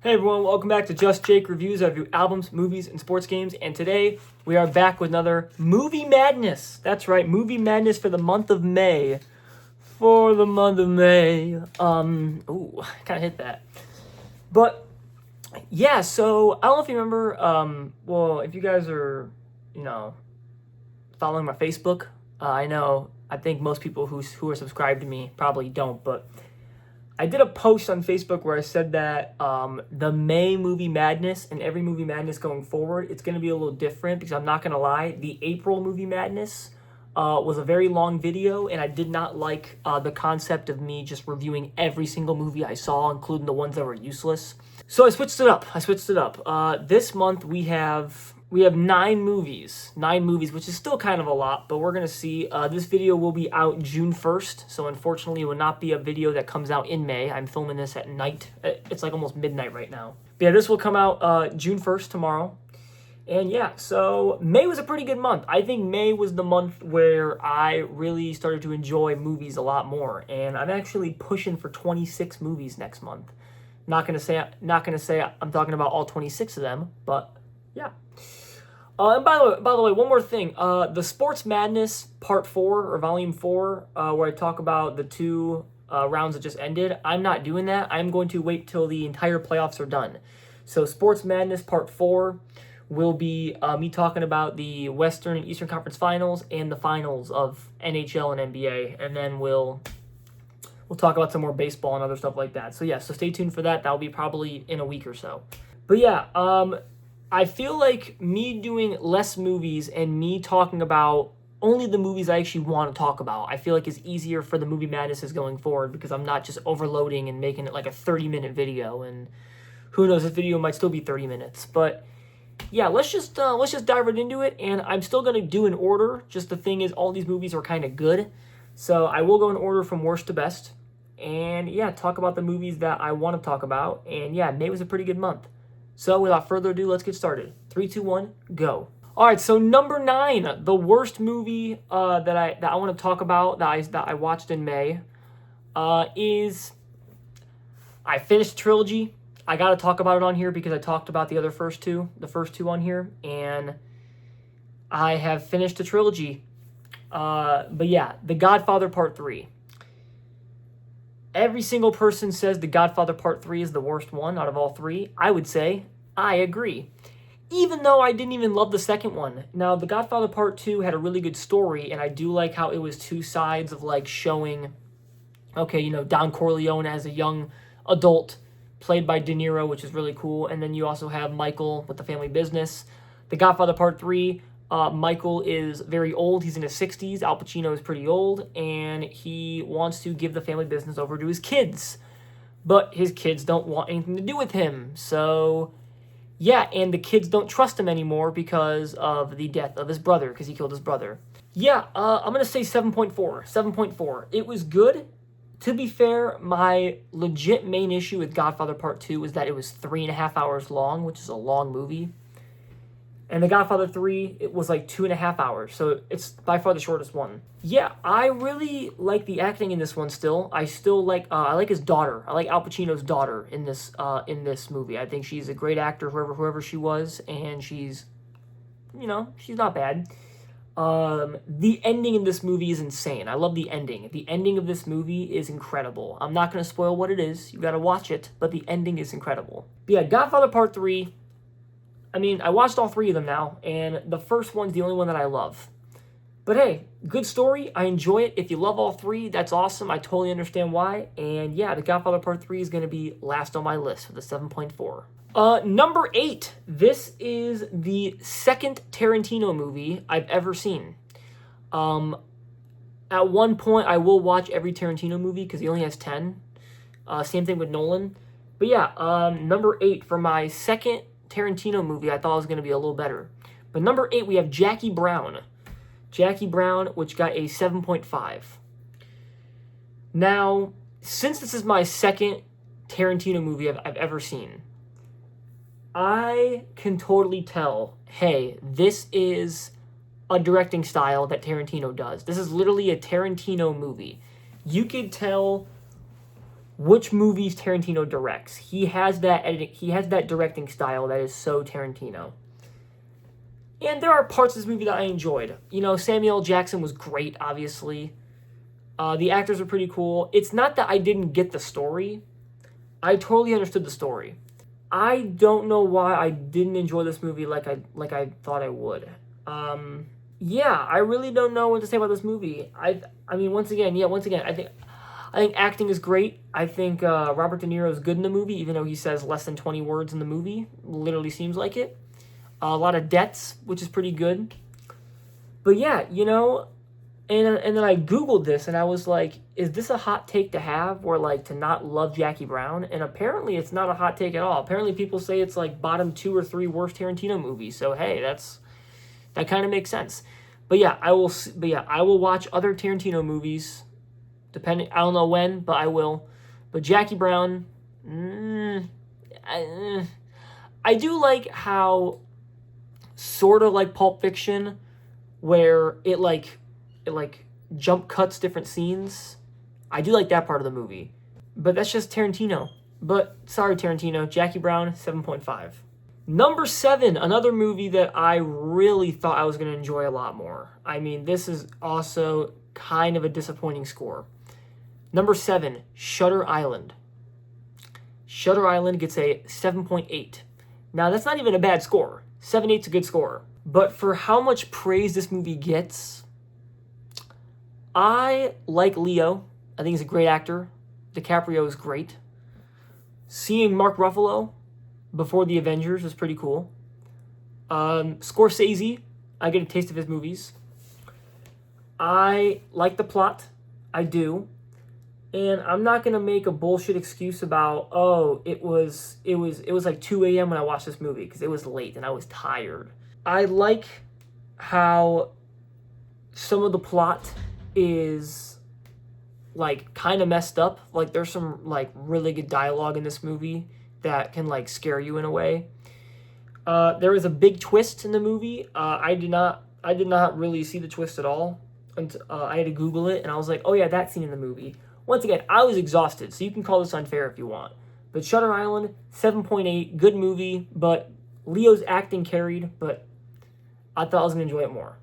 Hey everyone, welcome back to Just Jake Reviews. I review albums, movies, and sports games, and today we are back with another Movie Madness. That's right, Movie Madness for the month of May. For the month of May. Kind of hit that. But, yeah, so, I don't know if you remember, if you guys are, following my Facebook, I think most people who are subscribed to me probably don't, but I did a post on Facebook where I said that the May Movie Madness and every Movie Madness going forward, it's going to be a little different because I'm not going to lie, the April Movie Madness was a very long video, and I did not like the concept of me just reviewing every single movie I saw, including the ones that were useless. So I switched it up. This month we have 9 movies, which is still kind of a lot, but we're going to see. This video will be out June 1st, so unfortunately it will not be a video that comes out in May. I'm filming this at night. It's like almost midnight right now. But yeah, this will come out June 1st, tomorrow. And yeah, so May was a pretty good month. I think May was the month where I really started to enjoy movies a lot more, and I'm actually pushing for 26 movies next month. Not gonna say I'm talking about all 26 of them, but yeah. And by the way, one more thing. The Sports Madness Part 4 or Volume 4, where I talk about the 2 rounds that just ended, I'm not doing that. I'm going to wait till the entire playoffs are done. So Sports Madness Part 4 will be me talking about the Western and Eastern Conference Finals and the finals of NHL and NBA, and then we'll talk about some more baseball and other stuff like that. So yeah, so stay tuned for that. That'll be probably in a week or so. But yeah, I feel like me doing less movies and me talking about only the movies I actually want to talk about, I feel like is easier for the Movie Madnesses going forward because I'm not just overloading and making it like a 30-minute video, and who knows, this video might still be 30 minutes. But yeah, let's just dive right into it, and I'm still going to do an order. Just the thing is, all these movies are kind of good, so I will go in order from worst to best, and yeah, talk about the movies that I want to talk about. And yeah, May was a pretty good month. So without further ado, let's get started. 3, 2, 1, go. All right, so number 9, the worst movie that I want to talk about that I watched in May is, I finished Trilogy. I got to talk about it on here because I talked about the first two on here, and I have finished the Trilogy. But yeah, The Godfather Part 3. Every single person says The Godfather Part 3 is the worst one out of all 3. I would say I agree. Even though I didn't even love the second one. Now, The Godfather Part 2 had a really good story, and I do like how it was 2 sides of like showing, okay, Don Corleone as a young adult, played by De Niro, which is really cool. And then you also have Michael with the family business. The Godfather Part 3, Michael is very old. He's in his 60s. Al Pacino is pretty old, and he wants to give the family business over to his kids. But his kids don't want anything to do with him. So, yeah, and the kids don't trust him anymore because of the death of his brother, because he killed his brother. Yeah, I'm going to say 7.4. 7.4. It was good. To be fair, my legit main issue with Godfather Part 2 was that it was 3.5 hours long, which is a long movie. And The Godfather 3, it was like 2.5 hours, so it's by far the shortest one. Yeah, I really like the acting in this one still. I still like, I like his daughter. I like Al Pacino's daughter in this movie. I think she's a great actor, whoever she was, and she's not bad. The ending in this movie is insane. I love the ending. The ending of this movie is incredible. I'm not going to spoil what it is. You got to watch it, but the ending is incredible. But yeah, Godfather Part 3, I watched all 3 of them now, and the first one's the only one that I love. But hey, good story. I enjoy it. If you love all 3, that's awesome. I totally understand why. And yeah, The Godfather Part 3 is going to be last on my list for the 7.4. Number 8. This is the second Tarantino movie I've ever seen. At one point, I will watch every Tarantino movie because he only has 10. Same thing with Nolan. But yeah, number 8 for my second Tarantino movie I thought was going to be a little better. But number 8, we have Jackie Brown. Jackie Brown, which got a 7.5. Now, since this is my second Tarantino movie I've ever seen, I can totally tell, hey, this is a directing style that Tarantino does. This is literally a Tarantino movie. You could tell which movies Tarantino directs. He has that editing, he has that directing style that is so Tarantino. And there are parts of this movie that I enjoyed. You know, Samuel L. Jackson was great, obviously. The actors were pretty cool. It's not that I didn't get the story. I totally understood the story. I don't know why I didn't enjoy this movie like I thought I would. Yeah, I really don't know what to say about this movie. I mean, once again, I think acting is great. I think Robert De Niro is good in the movie, even though he says less than 20 words in the movie. Literally seems like it. A lot of debts, which is pretty good. But yeah, you know, and then I Googled this and I was like, is this a hot take to have, or like to not love Jackie Brown? And apparently it's not a hot take at all. Apparently people say it's like bottom 2 or 3 worst Tarantino movies. So hey, that kind of makes sense. But yeah, I will watch other Tarantino movies, depending, I don't know when, but I will. But Jackie Brown, I do like how, sort of like Pulp Fiction, where it jump cuts different scenes. I do like that part of the movie. But that's just Tarantino. But sorry, Tarantino, Jackie Brown, 7.5. Number 7, another movie that I really thought I was going to enjoy a lot more. I mean, this is also kind of a disappointing score. Number 7, Shutter Island. Shutter Island gets a 7.8. Now, that's not even a bad score. 7.8's a good score. But for how much praise this movie gets, I like Leo. I think he's a great actor. DiCaprio is great. Seeing Mark Ruffalo before the Avengers was pretty cool. Scorsese, I get a taste of his movies. I like the plot. I do. And I'm not going to make a bullshit excuse about, oh, it was like 2 a.m. when I watched this movie, because it was late and I was tired. I like how some of the plot is like kind of messed up. Like there's some like really good dialogue in this movie that can like scare you in a way. There is a big twist in the movie. I did not really see the twist at all. And I had to Google it, and I was like, oh yeah, that scene in the movie. Once again, I was exhausted, so you can call this unfair if you want. But Shutter Island, 7.8, good movie, but Leo's acting carried, but I thought I was going to enjoy it more.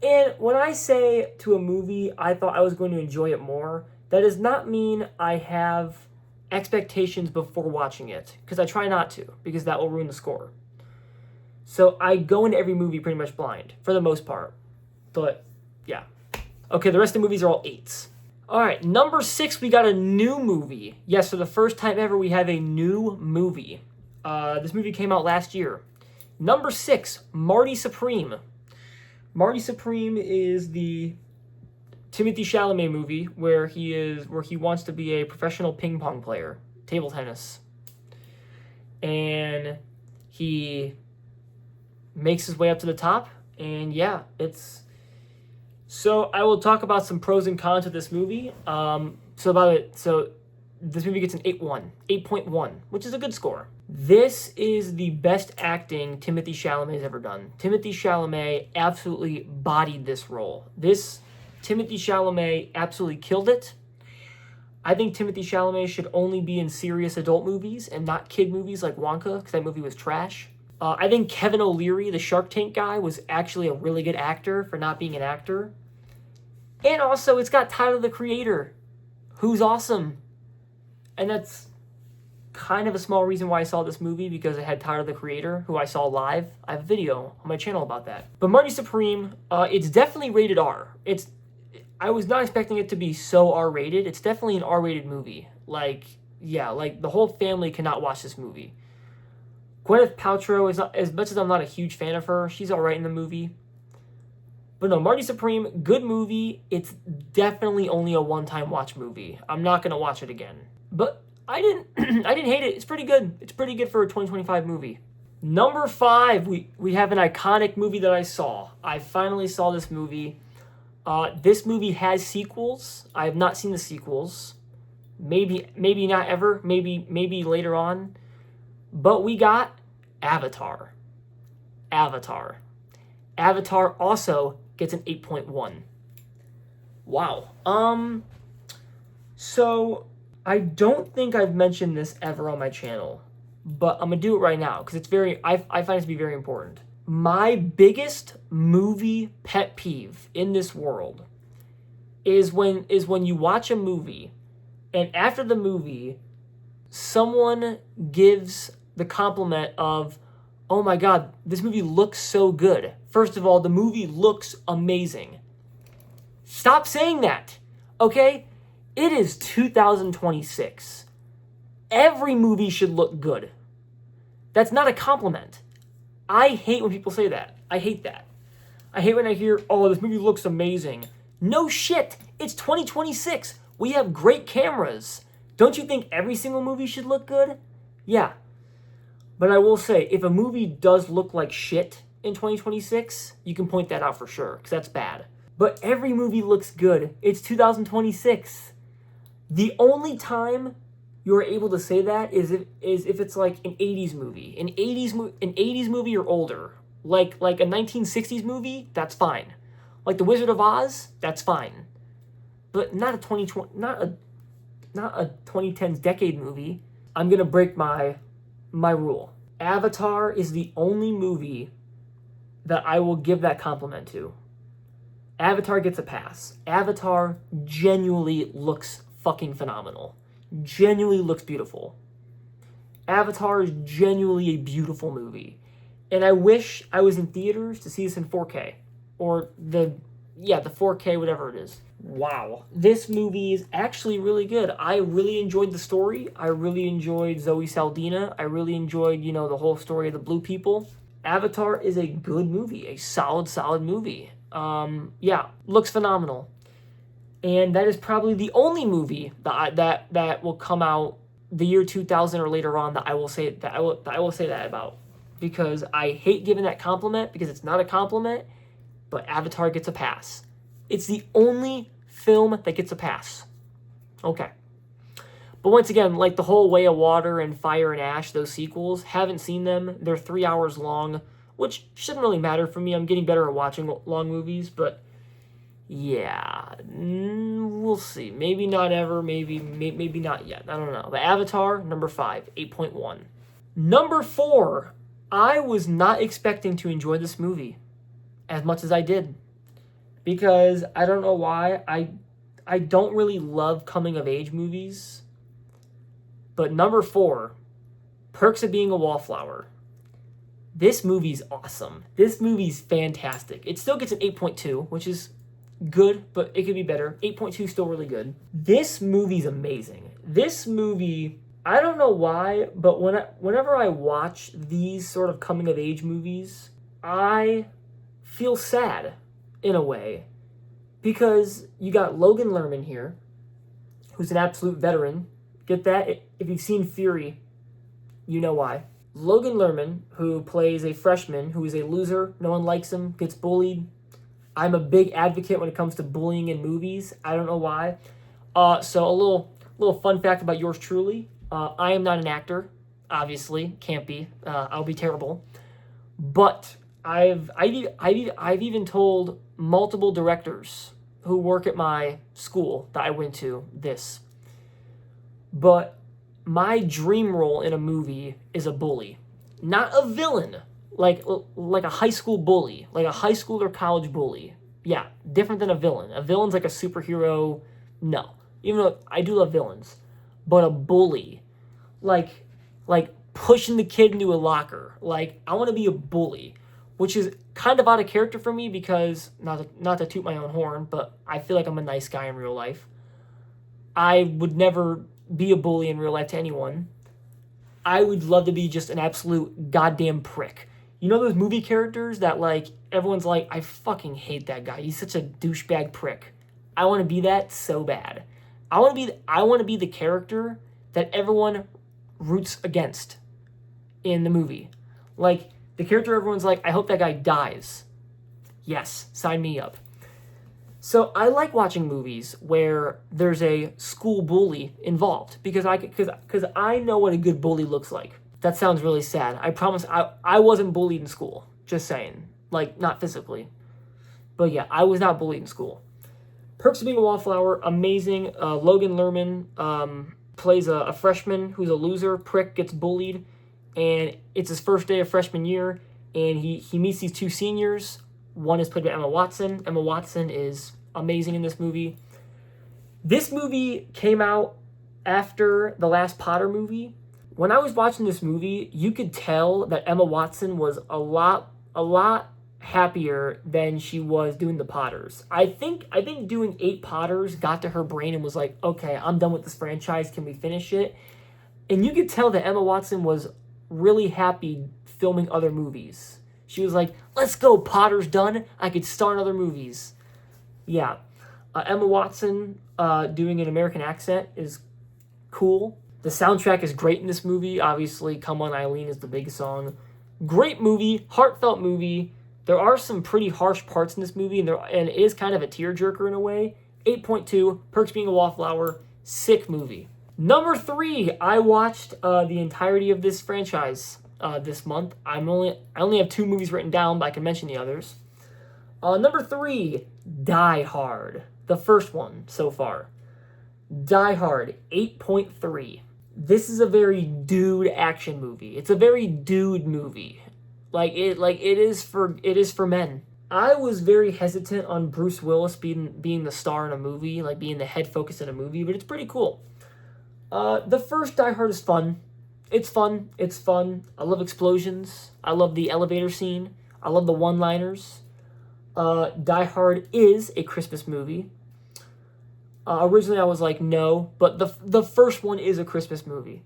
And when I say to a movie I thought I was going to enjoy it more, that does not mean I have expectations before watching it, because I try not to, because that will ruin the score. So I go into every movie pretty much blind, for the most part. But, yeah. Okay, the rest of the movies are all 8s. Alright, number 6, we got a new movie. Yes, for the first time ever, we have a new movie. This movie came out last year. Number 6, Marty Supreme. Marty Supreme is the Timothée Chalamet movie where he wants to be a professional ping pong player, table tennis. And he makes his way up to the top, and yeah, so I will talk about some pros and cons of this movie. So this movie gets an 8.1, which is a good score. This is the best acting Timothée Chalamet has ever done. Timothée Chalamet absolutely bodied this role. Timothée Chalamet absolutely killed it. I think Timothée Chalamet should only be in serious adult movies and not kid movies like Wonka, because that movie was trash. I think Kevin O'Leary, the Shark Tank guy, was actually a really good actor for not being an actor. And also, it's got Tyler, the Creator, who's awesome. And that's kind of a small reason why I saw this movie, because it had Tyler, the Creator, who I saw live. I have a video on my channel about that. But Marty Supreme, it's definitely rated R. I was not expecting it to be so R-rated. It's definitely an R-rated movie. Like the whole family cannot watch this movie. Gwyneth Paltrow is not, as much as I'm not a huge fan of her, she's all right in the movie. But no, Marty Supreme, good movie. It's definitely only a one-time watch movie. I'm not gonna watch it again. But I didn't hate it. It's pretty good. It's pretty good for a 2025 movie. Number 5, we have an iconic movie that I saw. I finally saw this movie. This movie has sequels. I have not seen the sequels. Maybe not ever. Maybe later on. But we got Avatar. Avatar also gets an 8.1. Wow. So I don't think I've mentioned this ever on my channel, but I'm gonna do it right now because it's I find it to be very important. My biggest movie pet peeve in this world is when you watch a movie and after the movie someone gives the compliment of, "Oh my god, this movie looks so good." First of all, the movie looks amazing. Stop saying that. Okay? It is 2026. Every movie should look good. That's not a compliment. I hate when people say that. I hate that. I hate when I hear, "Oh, this movie looks amazing." No shit. It's 2026. We have great cameras. Don't you think every single movie should look good? Yeah. But I will say, if a movie does look like shit in 2026, you can point that out for sure, because that's bad. But every movie looks good. It's 2026. The only time you're able to say that is if it's like an 80s movie. An 80s movie or older. Like a 1960s movie, that's fine. Like The Wizard of Oz, that's fine. But not a 2010s decade movie. I'm going to break my rule. Avatar is the only movie that I will give that compliment to. Avatar gets a pass. Avatar genuinely looks fucking phenomenal. Genuinely looks beautiful. Avatar is genuinely a beautiful movie. And I wish I was in theaters to see this in 4K. Or the 4K, whatever it is. Wow. This movie is actually really good. I really enjoyed the story. I really enjoyed Zoe Saldana. I really enjoyed, the whole story of the blue people. Avatar is a good movie. A solid movie. Looks phenomenal. And that is probably the only movie that will come out the year 2000 or later on that I will say that about, because I hate giving that compliment because it's not a compliment, but Avatar gets a pass. It's the only film that gets a pass. Okay. But once again, like the whole Way of Water and Fire and Ash, those sequels, haven't seen them. They're 3 hours long, which shouldn't really matter for me. I'm getting better at watching long movies, but yeah, we'll see. Maybe not ever, maybe not yet. I don't know. But Avatar, number 5, 8.1. Number 4, I was not expecting to enjoy this movie as much as I did. Because I don't know why, I don't really love coming-of-age movies. But number 4, Perks of Being a Wallflower. This movie's awesome. This movie's fantastic. It still gets an 8.2, which is good, but it could be better. 8.2 is still really good. This movie's amazing. This movie, I don't know why, but whenever I watch these sort of coming-of-age movies, I feel sad in a way. Because you got Logan Lerman here, who's an absolute veteran. Get that? If you've seen Fury, you know why. Logan Lerman, who plays a freshman who is a loser, no one likes him, gets bullied. I'm a big advocate when it comes to bullying in movies. I don't know why. So a little fun fact about yours truly. I am not an actor, obviously. Can't be. I'll be terrible. But I've even told multiple directors who work at my school that I went to this. But my dream role in a movie is a bully, not a villain, like a high school bully, like a high school or college bully. Yeah, different than a villain. A villain's like a superhero. No, even though I do love villains, but a bully, like pushing the kid into a locker. Like I want to be a bully, which is kind of out of character for me because, not to toot my own horn, but I feel like I'm a nice guy in real life. I would never be a bully in real life to anyone. I would love to be just an absolute goddamn prick. You know those movie characters that, like, everyone's like, I fucking hate that guy. He's such a douchebag prick. I want to be that so bad. I want to be the character that everyone roots against in the movie. Like, the character everyone's like, I hope that guy dies. Yes, sign me up. So I like watching movies where there's a school bully involved because I know what a good bully looks like. That sounds really sad. I promise I wasn't bullied in school. Just saying. Like, not physically. But yeah, I was not bullied in school. Perks of Being a Wallflower, amazing. Logan Lerman, plays a freshman who's a loser, prick, gets bullied, and it's his first day of freshman year, and he meets these two seniors. One is played by Emma Watson. Emma Watson is amazing in this movie. This movie came out after the last Potter movie. When I was watching this movie, you could tell that Emma Watson was a lot happier than she was doing the Potters. I think doing 8 Potters got to her brain and was like, okay, I'm done with this franchise. Can we finish it? And you could tell that Emma Watson was really happy filming other movies. She was like, let's go, Potter's done. I could star in other movies. Yeah. Emma Watson doing an American accent is cool. The soundtrack is great in this movie. Obviously, Come On Eileen is the big song. Great movie, heartfelt movie. There are some pretty harsh parts in this movie, and it is kind of a tearjerker in a way. 8.2, Perks Being a Wallflower, sick movie. Number 3, I watched the entirety of this franchise this month. I only have 2 movies written down, but I can mention the others. Number 3, Die Hard. The first one so far. Die Hard, 8.3. This is a very dude action movie. It's a very dude movie. It is for men. I was very hesitant on Bruce Willis being the star in a movie, like being the head focus in a movie, but it's pretty cool. The first Die Hard is fun. It's fun. I love explosions. I love the elevator scene. I love the one-liners. Die Hard is a Christmas movie. Originally I was like, no, but the first one is a Christmas movie.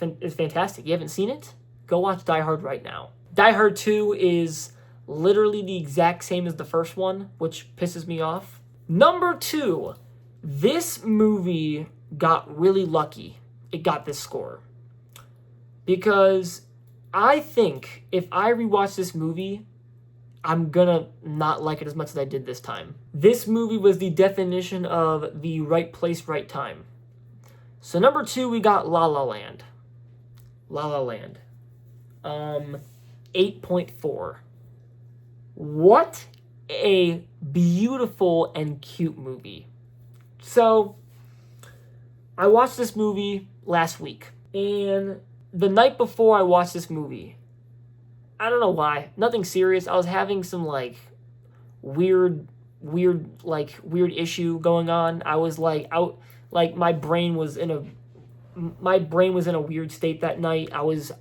It's fantastic. You haven't seen it? Go watch Die Hard right now. Die Hard 2 is literally the exact same as the first one, which pisses me off. Number 2, this movie got really lucky. It got this score. Because I think if I rewatch this movie, I'm gonna not like it as much as I did this time. This movie was the definition of the right place, right time. So number 2, we got La La Land. La La Land. 8.4. What a beautiful and cute movie. So, I watched this movie last week, and the night before I watched this movie, I don't know why, nothing serious, I was having some, weird issue going on. I was, my brain was in a weird state that night. I was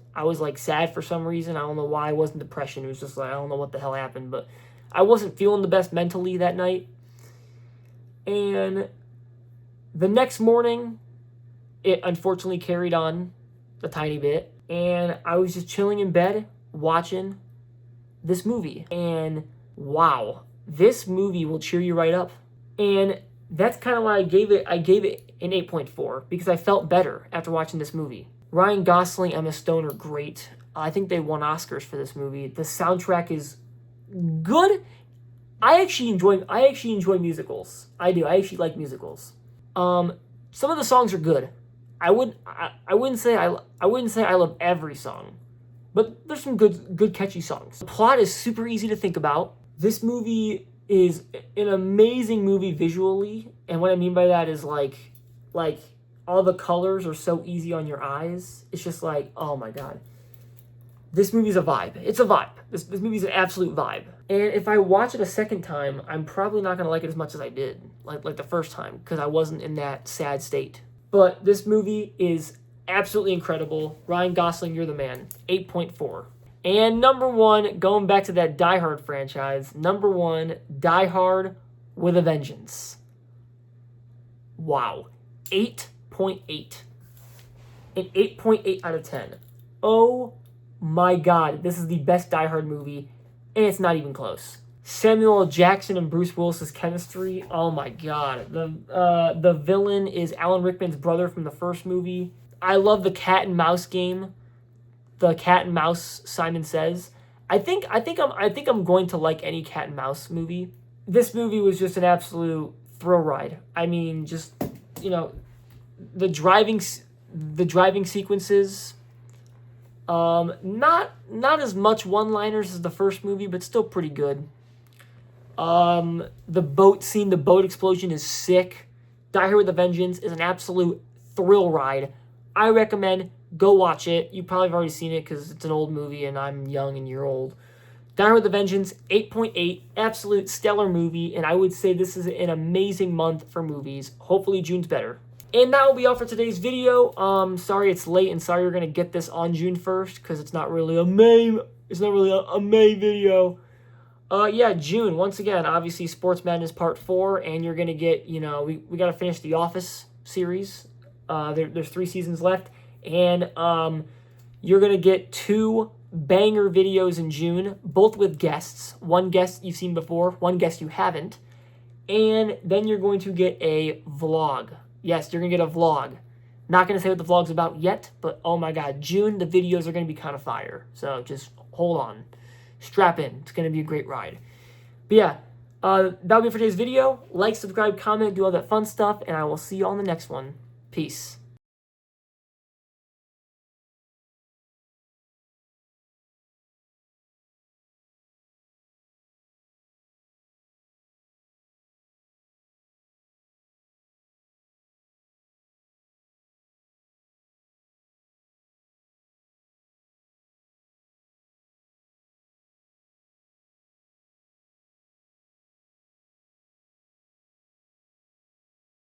sad for some reason. I don't know why. It wasn't depression. It was just I don't know what the hell happened, but I wasn't feeling the best mentally that night. And the next morning, it unfortunately carried on a tiny bit, and I was just chilling in bed watching this movie. And wow, this movie will cheer you right up. And that's kind of why I gave it an 8.4, because I felt better after watching this movie. Ryan Gosling, Emma Stone are great. I think they won Oscars for this movie. The soundtrack is good. I actually enjoy musicals. I do. I actually like musicals. Some of the songs are good. I wouldn't say I love every song, but there's some good catchy songs. The plot is super easy to think about. This movie is an amazing movie visually, and what I mean by that is like all the colors are so easy on your eyes. It's just oh my god. This movie's a vibe. It's a vibe. This movie's an absolute vibe. And if I watch it a second time, I'm probably not gonna like it as much as I did, like the first time, because I wasn't in that sad state. But this movie is absolutely incredible. Ryan Gosling, you're the man. 8.4. And number 1, going back to that Die Hard franchise, number 1, Die Hard with a Vengeance. Wow. 8.8. An 8.8 out of 10. Oh my god, this is the best Die Hard movie, and it's not even close. Samuel L. Jackson and Bruce Willis's chemistry, oh my god. The villain is Alan Rickman's brother from the first movie. I love the cat and mouse game. The cat and mouse Simon Says. I think I'm going to like any cat and mouse movie. This movie was just an absolute thrill ride. I mean, just the driving sequences. Not as much one-liners as the first movie, but still pretty good. The boat scene, the boat explosion is sick. Die Hard with a Vengeance is an absolute thrill ride. I recommend go watch it. You probably have already seen it because it's an old movie and I'm young and you're old. Die Hard with a Vengeance, 8.8, absolute stellar movie, and I would say this is an amazing month for movies. Hopefully June's better. And that will be all for today's video. Sorry it's late and sorry you're gonna get this on June 1st because it's not really a May video. Yeah, June, once again, obviously Sports Madness Part 4, and you're gonna get, we gotta finish The Office series. There's 3 seasons left, and you're gonna get 2 banger videos in June, both with guests. One guest you've seen before, one guest you haven't. And then you're going to get a vlog. Yes, you're going to get a vlog. Not going to say what the vlog's about yet, but oh my god, June, the videos are going to be kind of fire. So just hold on. Strap in. It's going to be a great ride. But yeah, that'll be it for today's video. Like, subscribe, comment, do all that fun stuff, and I will see you on the next one. Peace.